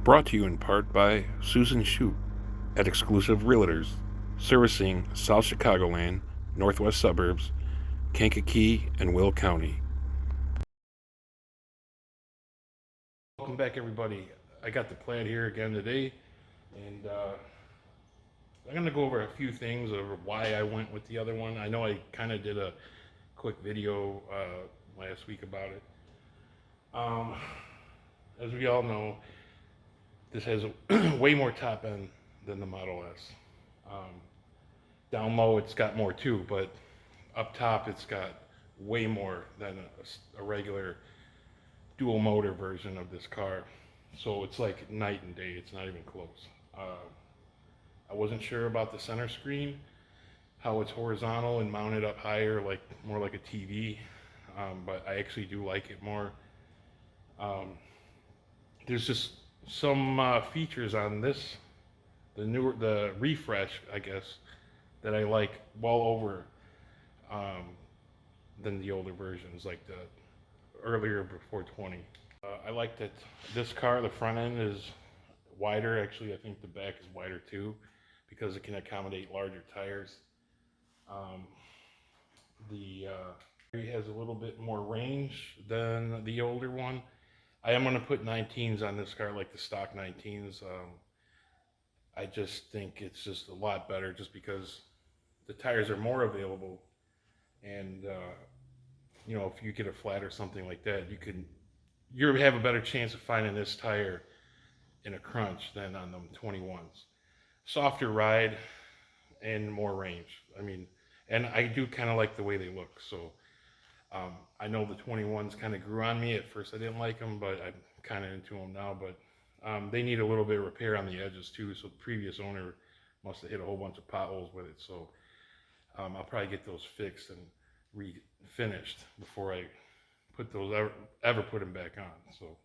Brought to you in part by Susan Shute at Exclusive Realtors, servicing South Chicagoland, Northwest Suburbs, Kankakee, and Will County. Welcome back, everybody. I got the Plaid here again today, and I'm going to go over a few things of why I went with the other one. I know I kind of did a quick video last week about it. As we all know, this has way more top end than the Model S. Down low, it's got more too, but up top, it's got way more than a regular dual motor version of this car. So it's like night and day. It's not even close. I wasn't sure about the center screen, how it's horizontal and mounted up higher, like more like a TV. But I actually do like it more. There's just some features on this, the refresh, I guess, that I like well over than the older versions, like the earlier before 20. I like that this car, the front end is wider. Actually, I think the back is wider too, because it can accommodate larger tires. The battery has a little bit more range than the older one. I am going to put 19s on this car, like the stock 19s. I just think it's just a lot better, just because the tires are more available, and you know, if you get a flat or something like that, you have a better chance of finding this tire in a crunch than on them 21s. Softer ride and more range. I mean, and I do kind of like the way they look. So I know the 21s kind of grew on me. At first I didn't like them, but I'm kind of into them now. But they need a little bit of repair on the edges too. So the previous owner must have hit a whole bunch of potholes with it. So I'll probably get those fixed and refinished before I put those ever put them back on. So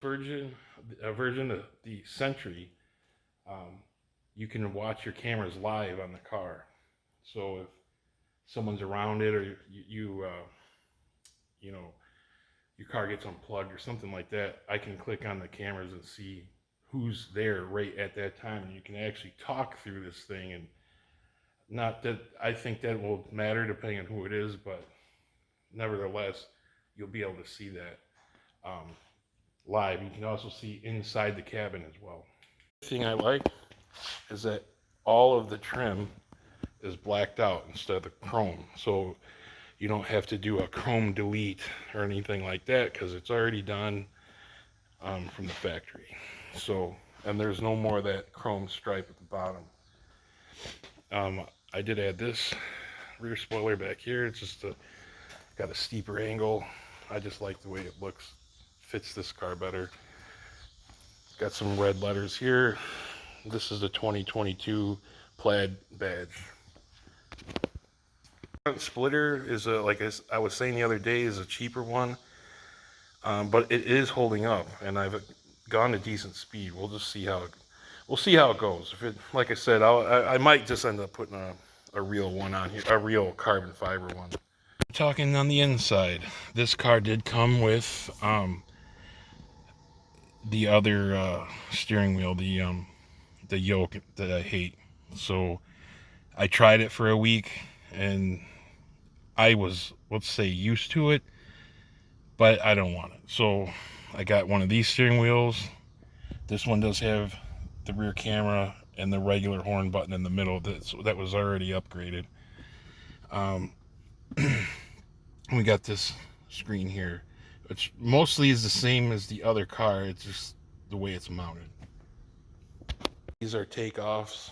version of the Sentry, you can watch your cameras live on the car. So if someone's around it, or you know, your car gets unplugged or something like that, I can click on the cameras and see who's there right at that time, and you can actually talk through this thing. And not that I think that will matter depending on who it is, but nevertheless, you'll be able to see that live. You can also see inside the cabin as well. The thing I like is that all of the trim is blacked out instead of chrome, so you don't have to do a chrome delete or anything like that, because it's already done from the factory. So, and there's no more of that chrome stripe at the bottom. I did add this rear spoiler back here. It's just got a steeper angle. I just like the way it looks. Fits this car better. Got some red letters here. This is the 2022 Plaid badge. Front splitter is like I was saying the other day, is a cheaper one, but it is holding up, and I've gone to decent speed. We'll just see how it goes. If it, like I said, I might just end up putting a real one on here, a real carbon fiber one. Talking on the inside, this car did come with the other steering wheel, the yoke that I hate. So I tried it for a week, and I was, let's say, used to it, but I don't want it. So I got one of these steering wheels. This one does have the rear camera and the regular horn button in the middle. That was already upgraded. We got this screen here, which mostly is the same as the other car. It's just the way it's mounted. These are takeoffs.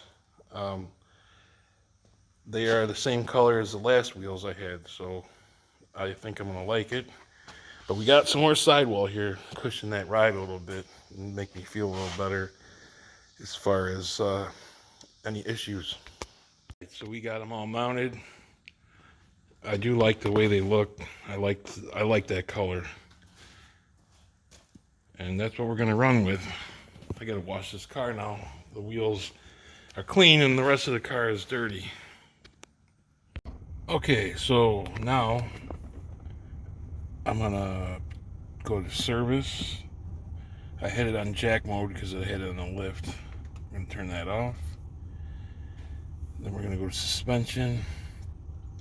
They are the same color as the last wheels I had, so I think I'm gonna like it. But we got some more sidewall here, cushion that ride a little bit and make me feel a little better as far as any issues. So we got them all mounted. I do like the way they look. I like that color, and that's what we're gonna run with. I gotta wash this car now. The wheels are clean and the rest of the car is dirty. Okay, so now I'm gonna go to service, I had it on jack mode because I had it on the lift. I'm going to turn that off. Then we're going to go to suspension.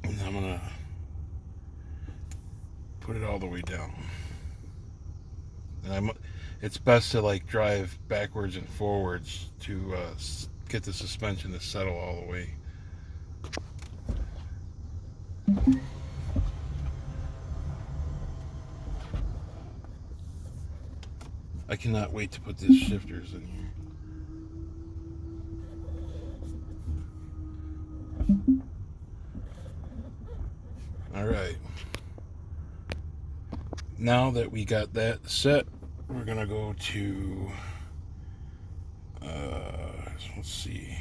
And I'm going to put it all the way down. And it's best to like drive backwards and forwards to get the suspension to settle all the way. I cannot wait to put these shifters in here. All right. Now that we got that set, we're gonna go to let's see,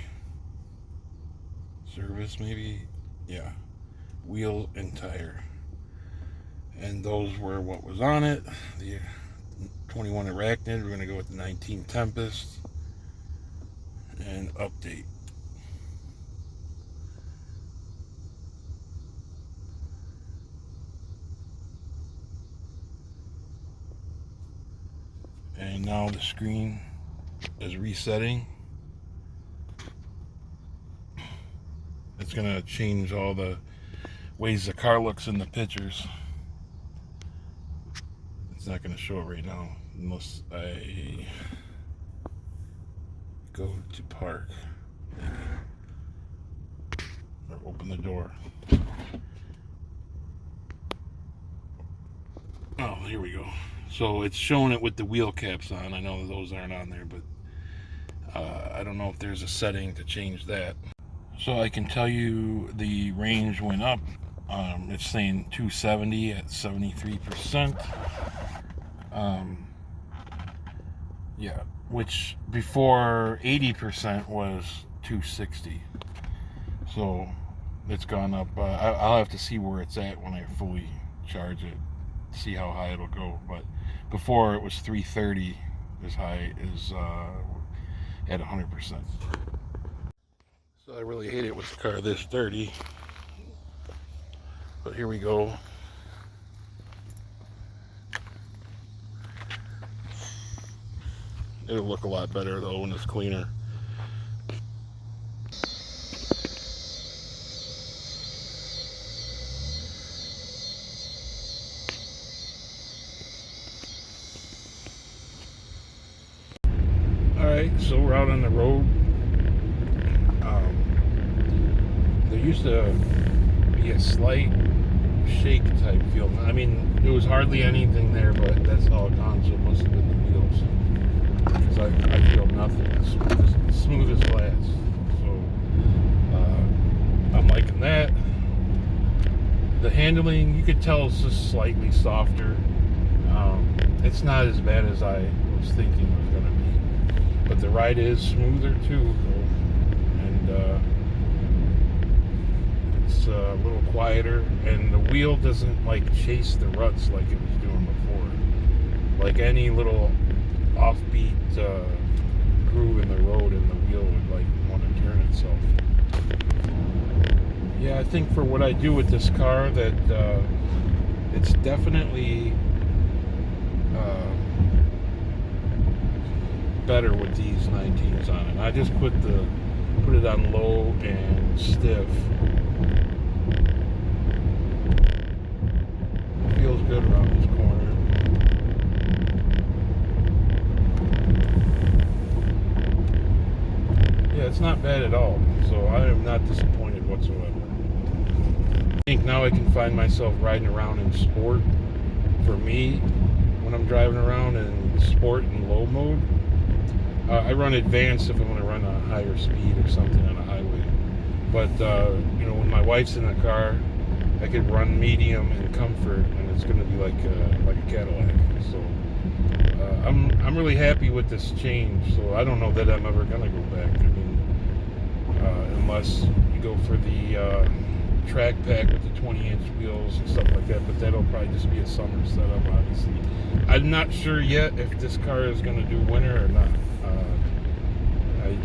service maybe, yeah, wheel and tire, and those were what was on it. The 21 Arachnid. We're gonna go with the 19 Tempest and update. And now the screen is resetting. It's gonna change all the ways the car looks in the pictures. It's not gonna show it right now unless I go to park, maybe, or open the door. Oh, here we go. So it's showing it with the wheel caps on. I know those aren't on there, but I don't know if there's a setting to change that. So I can tell you the range went up. It's saying 270 at 73%. Yeah, which before 80% was 260. So it's gone up. I'll have to see where it's at when I fully charge it, see how high it'll go. But before it was 330 as high as at 100%. So I really hate it with the car this dirty. But here we go. It'll look a lot better though when it's cleaner. Alright, so we're out on the road. There used to be a slight shake type feel. I mean, there was hardly anything there, but that's all gone, so it must have been the wheels. So I feel nothing. It's smooth as glass. So I'm liking that. The handling, you could tell it's just slightly softer. It's not as bad as I was thinking it was going to be. But the ride is smoother too. And it's a little quieter. And the wheel doesn't like chase the ruts like it was doing before. Like any little offbeat groove in the road and the wheel would like want to turn itself. Yeah, I think for what I do with this car that it's definitely better with these 19s on it. I just put it on low and stiff. It feels good around this corner. Yeah, it's not bad at all. So I am not disappointed whatsoever. I think now I can find myself riding around in sport. For me, when I'm driving around in sport and low mode, I run advanced if I want to run a higher speed or something on a highway. But you know, when my wife's in the car, I could run medium and comfort, and it's going to be like a Cadillac. So I'm really happy with this change. So I don't know that I'm ever going to go back. I mean, unless you go for the track pack with the 20-inch wheels and stuff like that. But that'll probably just be a summer setup, obviously. I'm not sure yet if this car is going to do winter or not.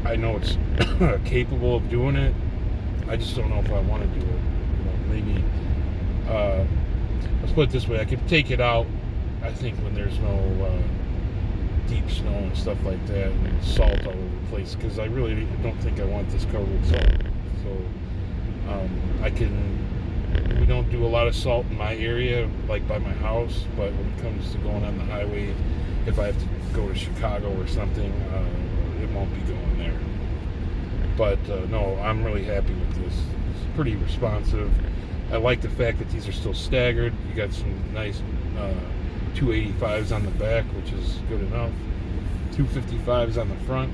I know it's capable of doing it. I just don't know if I want to do it. You know, maybe let's put it this way: I could take it out. I think when there's no deep snow and stuff like that, and salt all over the place, because I really don't think I want this covered with salt. So we don't do a lot of salt in my area, like by my house, but when it comes to going on the highway, if I have to go to Chicago or something, it won't be going there. But no, I'm really happy with this. It's pretty responsive. I like the fact that these are still staggered. You got some nice 285s on the back, which is good enough. 255s on the front.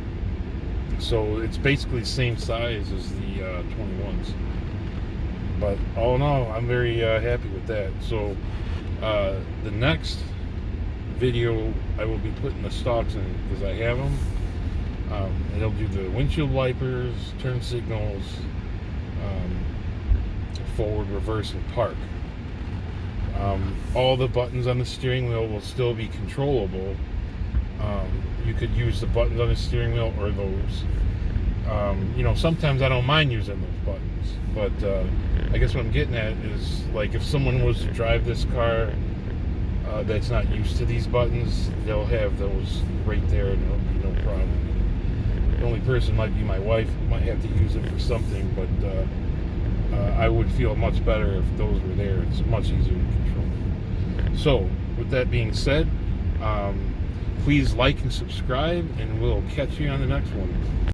So it's basically the same size as the 21s. But all in all, I'm very happy with that. So the next video, I will be putting the stalks in because I have them. And it'll do the windshield wipers, turn signals, forward, reverse, and park. All the buttons on the steering wheel will still be controllable. You could use the buttons on the steering wheel or those. You know, sometimes I don't mind using those buttons, but I guess what I'm getting at is, like, if someone was to drive this car that's not used to these buttons, they'll have those right there and it'll be no problem. The only person might be my wife, who might have to use it for something, but I would feel much better if those were there. It's much easier to control. So, with that being said, please like and subscribe, and we'll catch you on the next one.